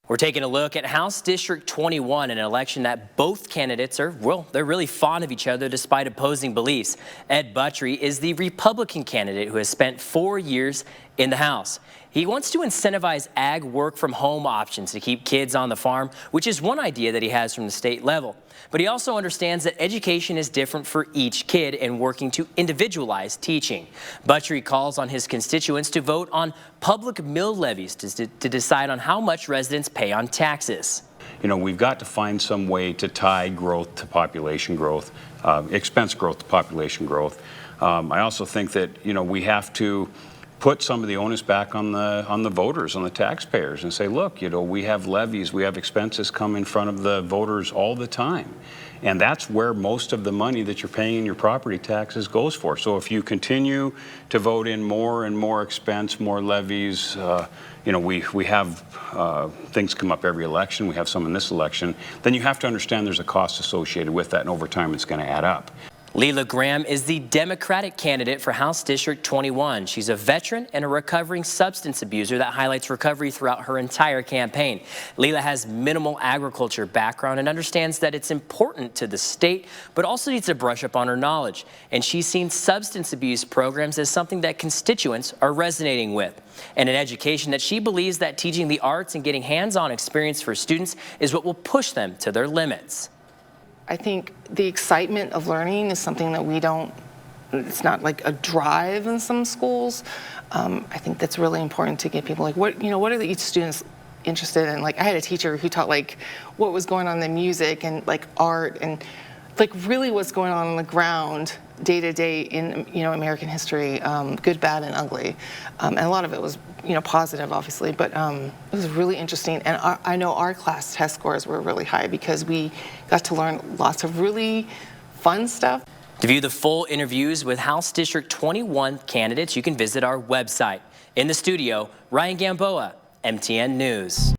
We're taking a look at House District 21, an election that both candidates are, well, they're really fond of each other despite opposing beliefs. Ed Buttrey is the Republican candidate who has spent 4 years in the House. He wants to incentivize ag work from home options to keep kids on the farm, which is one idea that he has from the state level. But he also understands that education is different for each kid and working to individualize teaching. Buttrey calls on his constituents to vote on public mill levies to decide on how much residents pay on taxes. You know, we've got to find some way to tie growth to population growth, expense growth to population growth. I also think that, you know, we have to put some of the onus back on the voters, on the taxpayers, and say, look, you know, we have levies, we have expenses come in front of the voters all the time. And that's where most of the money that you're paying in your property taxes goes for. So if you continue to vote in more and more expense, more levies, you know, we have things come up every election, we have some in this election, then you have to understand there's a cost associated with that, and over time it's going to add up. Leila Graham is the Democratic candidate for House District 21. She's a veteran and a recovering substance abuser that highlights recovery throughout her entire campaign. Leila has minimal agriculture background and understands that it's important to the state, but also needs to brush up on her knowledge. And she's seen substance abuse programs as something that constituents are resonating with, and an education that she believes that teaching the arts and getting hands-on experience for students is what will push them to their limits. I think the excitement of learning is something that we don't, it's not like a drive in some schools. I think that's really important to get people like, what are each students interested in? Like, I had a teacher who taught like what was going on in music and like art and like really what's going on the ground day to day in, American history, good, bad, and ugly. And a lot of it was, positive, obviously, but it was really interesting. And I know our class test scores were really high because we got to learn lots of really fun stuff. To view the full interviews with House District 21 candidates, you can visit our website. In the studio, Ryan Gamboa, MTN News.